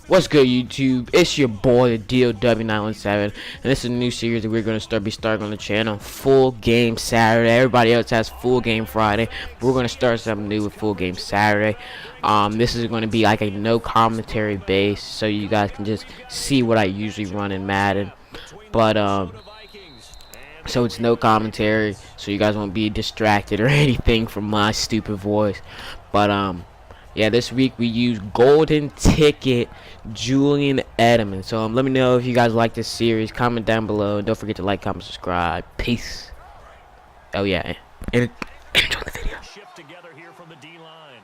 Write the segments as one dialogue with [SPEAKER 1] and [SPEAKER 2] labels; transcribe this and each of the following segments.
[SPEAKER 1] What's good, YouTube? It's your boy, DOW917, and this is a new series that we're going to be starting on the channel. Full Game Saturday. Everybody else has Full Game Friday. We're going to start something new with Full Game Saturday. This is going to be like a no commentary base, so you guys can just see what I usually run in Madden. But so it's no commentary, so you guys won't be distracted or anything from my stupid voice. But yeah, this week we use Golden Ticket Julian Edelman. So let me know if you guys like this series. Comment down below. And don't forget to like, comment, subscribe. Peace. Oh yeah, and enjoy the video.
[SPEAKER 2] Shift together here from the D-line.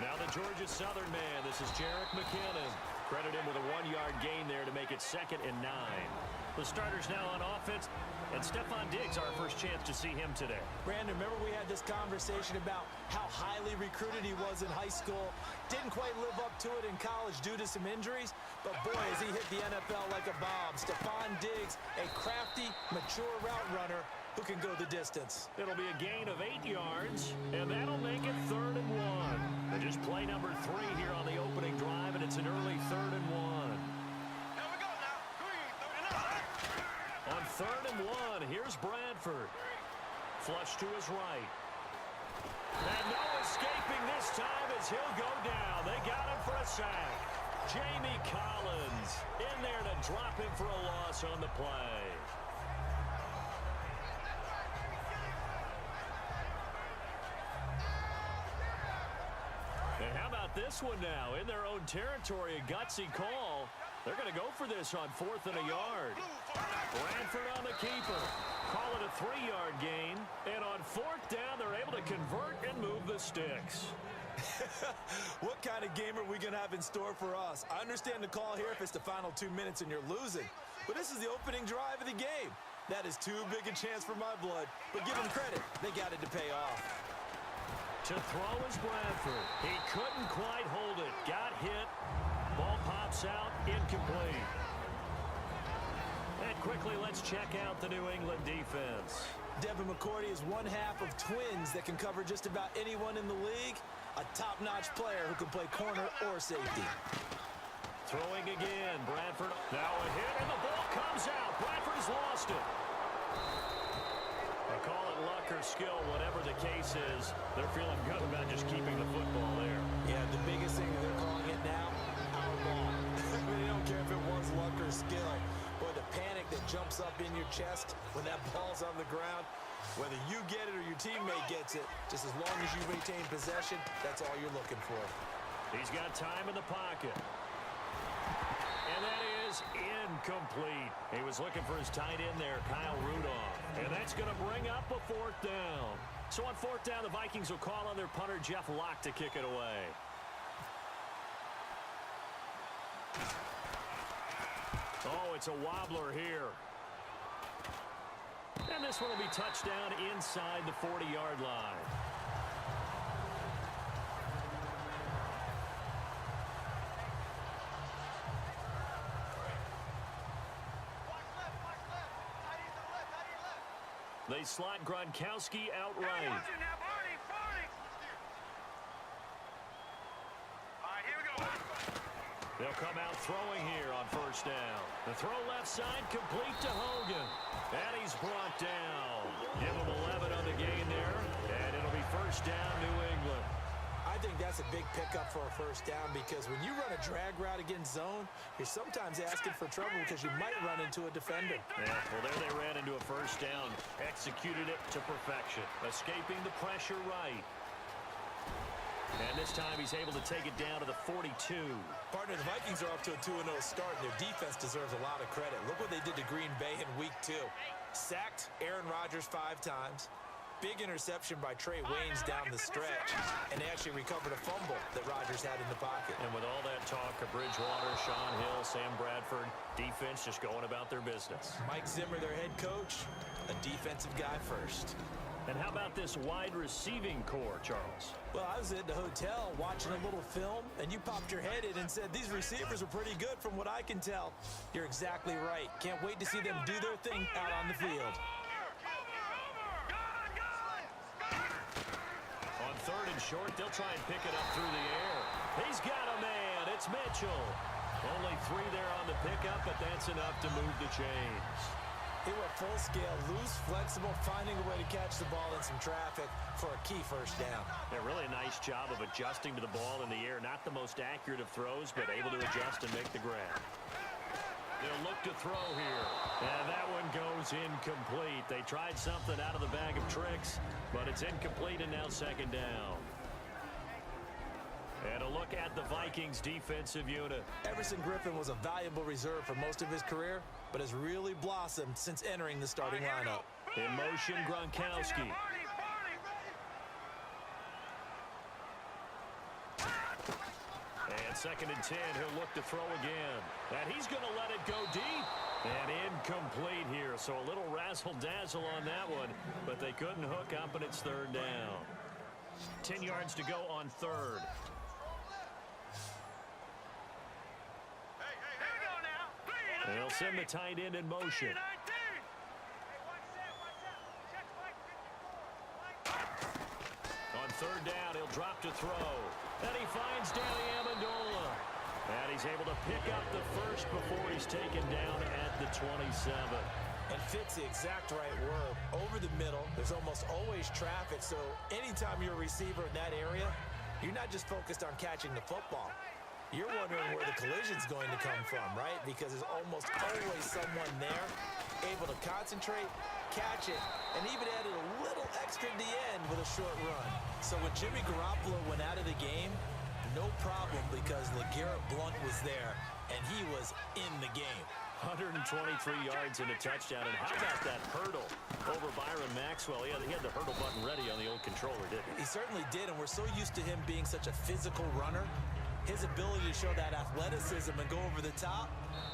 [SPEAKER 2] Now the Georgia Southern man. This is Jarek McKinnon. Credit him with a 1-yard gain there to make it 2nd and 9. The starters now on offense, and Stephon Diggs, our first chance to see him today.
[SPEAKER 3] Brandon, remember we had this conversation about how highly recruited he was in high school. Didn't quite live up to it in college due to some injuries, but boy, has he hit the NFL like a bomb. Stephon Diggs, a crafty, mature route runner who can go the distance.
[SPEAKER 2] It'll be a gain of 8 yards, and that'll make it 3rd and 1. They just play number 3 here on the opening drive, and it's an early 3rd and 1. On 3rd and 1, here's Bradford. Flush to his right. And no escaping this time as he'll go down. They got him for a sack. Jamie Collins in there to drop him for a loss on the play. And how about this one now? In their own territory, a gutsy call. They're going to go for this on 4th and a yard. Bradford on the keeper. Call it a 3-yard gain. And on 4th down, they're able to convert and move the sticks.
[SPEAKER 3] What kind of game are we going to have in store for us? I understand the call here if it's the final 2 minutes and you're losing. But this is the opening drive of the game. That is too big a chance for my blood. But give them credit. They got it to pay off.
[SPEAKER 2] To throw is Bradford. He couldn't quite hold it. Got hit. Ball pops out. Incomplete. And quickly, let's check out the New England defense.
[SPEAKER 3] Devin McCourty is one half of twins that can cover just about anyone in the league. A top-notch player who can play corner or safety.
[SPEAKER 2] Throwing again. Bradford. Now a hit, and the ball comes out. Bradford has lost it. I call it luck or skill, whatever the case is. They're feeling good about just keeping the football there.
[SPEAKER 3] Yeah, the biggest thing they're calling it now, our ball. They don't care if it was luck or skill. Boy, the panic that jumps up in your chest when that ball's on the ground, whether you get it or your teammate gets it, just as long as you retain possession, that's all you're looking for.
[SPEAKER 2] He's got time in the pocket. And that is incomplete. He was looking for his tight end there, Kyle Rudolph. And that's going to bring up a 4th down. So on 4th down, the Vikings will call on their punter, Jeff Locke, to kick it away. Oh, it's a wobbler here. And this one will be touchdown inside the 40-yard line. They slot Gronkowski outright. They'll come out throwing here on 1st down. The throw left side complete to Hogan. And he's brought down. Give him 11 on the gain there. And it'll be 1st down, New England.
[SPEAKER 3] I think that's a big pickup for a 1st down because when you run a drag route against zone, you're sometimes asking for trouble because you might run into a defender.
[SPEAKER 2] Yeah, well, there they ran into a 1st down. Executed it to perfection. Escaping the pressure right. And this time he's able to take it down to the 42.
[SPEAKER 3] Partner, the Vikings are off to a 2-0 start, and their defense deserves a lot of credit. Look what they did to Green Bay in week 2. Sacked Aaron Rodgers 5 times. Big interception by Trey Waynes down the stretch, and they actually recovered a fumble that Rodgers had in the pocket.
[SPEAKER 2] And with all that talk of Bridgewater, Sean Hill, Sam Bradford, defense just going about their business.
[SPEAKER 3] Mike Zimmer, their head coach, a defensive guy first.
[SPEAKER 2] And how about this wide receiving core, Charles?
[SPEAKER 3] Well, I was at the hotel watching a little film, and you popped your head in and said, these receivers are pretty good from what I can tell. You're exactly right. Can't wait to see them do their thing out on the field.
[SPEAKER 2] On 3rd and short, they'll try and pick it up through the air. He's got a man. It's Mitchell. Only 3 there on the pickup, but that's enough to move the chains.
[SPEAKER 3] He went full scale, loose, flexible, finding a way to catch the ball in some traffic for a key first down.
[SPEAKER 2] Yeah, really a nice job of adjusting to the ball in the air. Not the most accurate of throws, but able to adjust and make the grab. They'll look to throw here. And that one goes incomplete. They tried something out of the bag of tricks, but it's incomplete and now second down. And a look at the Vikings defensive unit.
[SPEAKER 3] Everson Griffin was a valuable reserve for most of his career, but has really blossomed since entering the starting lineup.
[SPEAKER 2] In motion, Gronkowski. And 2nd and 10, he'll look to throw again. And he's going to let it go deep. And incomplete here, so a little razzle-dazzle on that one, but they couldn't hook up, and it's 3rd down. 10 yards to go on 3rd. They'll send the tight end in motion. On 3rd down, he'll drop to throw. And he finds Danny Amendola. And he's able to pick up the first before he's taken down at the 27.
[SPEAKER 3] And fits the exact right word. Over the middle, there's almost always traffic, so anytime you're a receiver in that area, you're not just focused on catching the football. You're wondering where the collision's going to come from, right? Because there's almost always someone there able to concentrate, catch it, and even added a little extra at the end with a short run. So when Jimmy Garoppolo went out of the game, no problem because LeGarrette Blount was there, and he was in the game.
[SPEAKER 2] 123 yards and a touchdown. And how about that hurdle over Byron Maxwell? He had the hurdle button ready on the old controller, didn't he?
[SPEAKER 3] He certainly did, and we're so used to him being such a physical runner. His ability to show that athleticism and go over the top,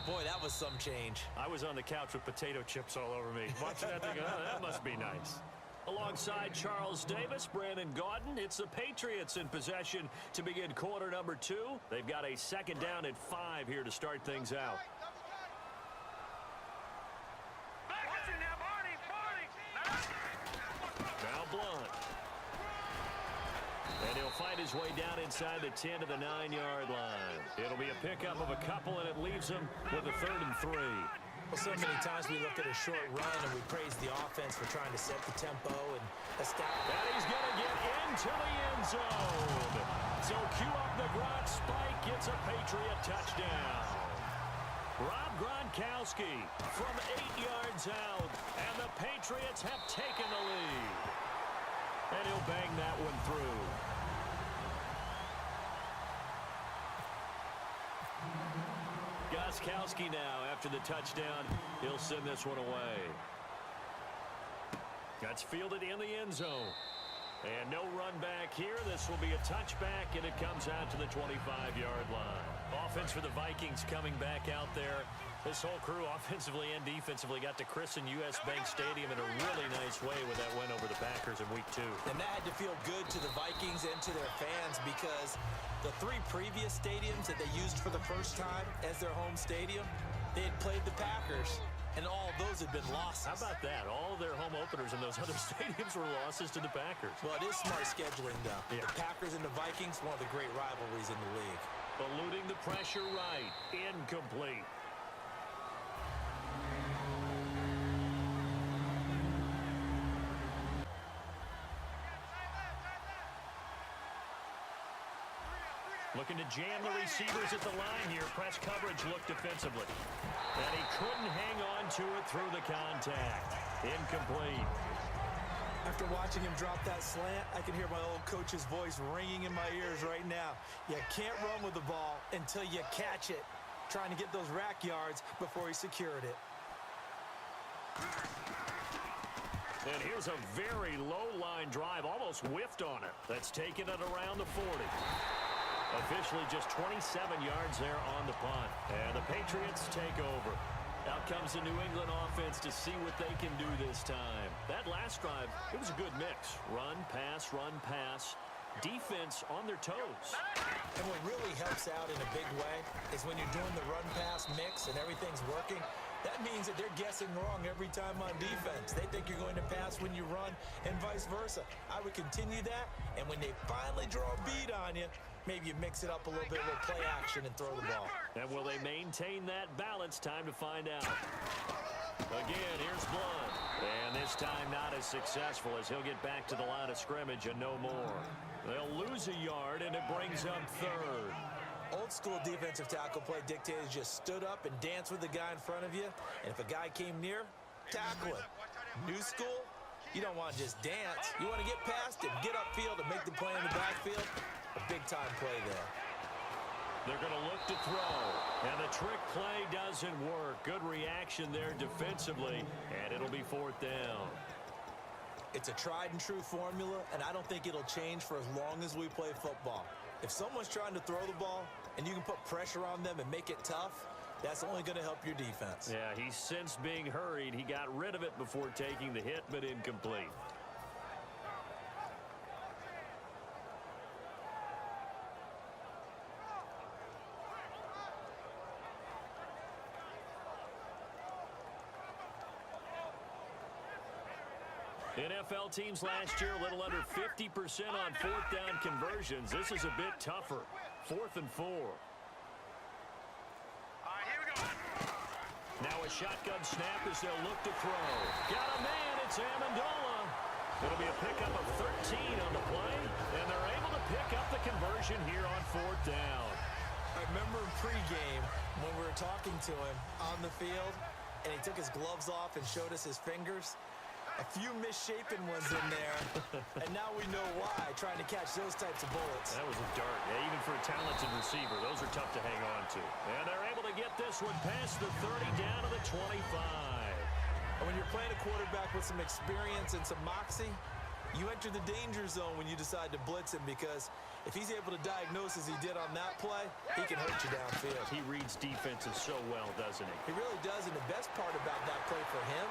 [SPEAKER 3] boy, that was some change.
[SPEAKER 2] I was on the couch with potato chips all over me. Watching that thing, oh, that must be nice. Alongside Charles Davis, Brandon Gaudin, it's the Patriots in possession to begin quarter number 2. They've got a 2nd down at 5 here to start things out. Now Blount. And he'll fight his way down inside the 10 to the 9-yard line. It'll be a pickup of a couple, and it leaves him with a 3rd and 3.
[SPEAKER 3] Well, so many times we look at a short run and we praise the offense for trying to set the tempo and establish.
[SPEAKER 2] And he's going to get into the end zone. So cue up the Gronk spike, gets a Patriot touchdown. Rob Gronkowski from 8 yards out, and the Patriots have taken the lead. And he'll bang that one through. Gronkowski now after the touchdown. He'll send this one away. That's fielded in the end zone. And no run back here. This will be a touchback, and it comes out to the 25-yard line. Offense for the Vikings coming back out there. This whole crew, offensively and defensively, got to christen U.S. Bank Stadium in a really nice way with that win over the Packers in Week 2.
[SPEAKER 3] And that had to feel good to the Vikings and to their fans because the 3 previous stadiums that they used for the first time as their home stadium, they had played the Packers, and all of those had been losses.
[SPEAKER 2] How about that? All of their home openers in those other stadiums were losses to the Packers.
[SPEAKER 3] Well, it is smart scheduling, though. Yeah. The Packers and the Vikings, one of the great rivalries in the league.
[SPEAKER 2] Eluding the pressure right. Incomplete. Looking to jam the receivers at the line here. Press coverage looked defensively. And he couldn't hang on to it through the contact. Incomplete.
[SPEAKER 3] After watching him drop that slant, I can hear my old coach's voice ringing in my ears right now. You can't run with the ball until you catch it. Trying to get those rack yards before he secured it.
[SPEAKER 2] And here's a very low line drive, almost whiffed on it. That's taken it around the 40. Officially just 27 yards there on the punt. And the Patriots take over. Out comes the New England offense to see what they can do this time. That last drive, it was a good mix. Run, pass, defense on their toes.
[SPEAKER 3] And what really helps out in a big way is when you're doing the run-pass mix and everything's working, That means that they're guessing wrong every time on defense. They think you're going to pass when you run and vice versa. I would continue that, and when they finally draw a bead on you, maybe you mix it up a little bit, a little play action, and throw the ball.
[SPEAKER 2] And will they maintain that balance? Time to find out. Again, here's Blunt. And this time not as successful as he'll get back to the line of scrimmage and no more. They'll lose a yard, and it brings up third.
[SPEAKER 3] Old school defensive tackle play dictated just stood up and danced with the guy in front of you, and if a guy came near, tackle him. New school, you don't want to just dance. You want to get past him, get upfield, and make the play in the backfield. A big-time play there.
[SPEAKER 2] They're going to look to throw, and the trick play doesn't work. Good reaction there defensively, and it'll be fourth down.
[SPEAKER 3] It's a tried-and-true formula, and I don't think it'll change for as long as we play football. If someone's trying to throw the ball and you can put pressure on them and make it tough, that's only going to help your defense.
[SPEAKER 2] Yeah, he's since being hurried. He got rid of it before taking the hit, but incomplete. NFL teams last year a little under 50% on fourth down conversions. This is a bit tougher. 4th and 4.
[SPEAKER 4] All right, here we go.
[SPEAKER 2] Now a shotgun snap as they'll look to throw. Got a man, it's Amendola. It'll be a pickup of 13 on the play, and they're able to pick up the conversion here on 4th down.
[SPEAKER 3] I remember in pregame when we were talking to him on the field, and he took his gloves off and showed us his fingers. A few misshapen ones in there, and now we know why, trying to catch those types of bullets.
[SPEAKER 2] That was a dart. Yeah, even for a talented receiver, those are tough to hang on to. And they're able to get this one past the 30 down to the 25.
[SPEAKER 3] And when you're playing a quarterback with some experience and some moxie, you enter the danger zone when you decide to blitz him, because if he's able to diagnose as he did on that play, he can hurt you downfield.
[SPEAKER 2] He reads defenses so well, doesn't he?
[SPEAKER 3] He really does, and the best part about that play for him,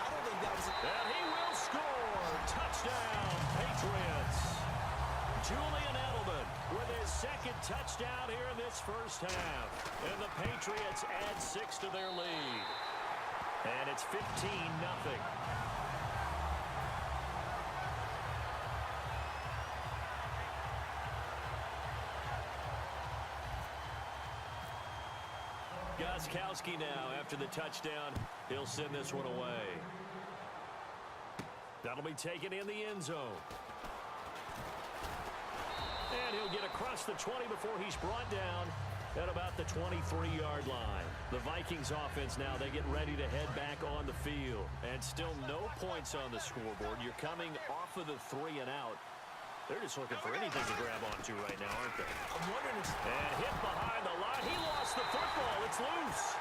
[SPEAKER 3] I don't think that was...
[SPEAKER 2] And he will score! Touchdown, Patriots! Julian Edelman with his second touchdown here in this first half. And the Patriots add 6 to their lead. And it's 15-0. Gostkowski now after the touchdown. He'll send this one away. That'll be taken in the end zone. And he'll get across the 20 before he's brought down at about the 23-yard line. The Vikings offense now, they get ready to head back on the field. And still no points on the scoreboard. You're coming off of the 3 and out. They're just looking for anything to grab onto right now, aren't they?
[SPEAKER 3] I'm wondering if...
[SPEAKER 2] And hit behind the line. He lost the football. It's loose.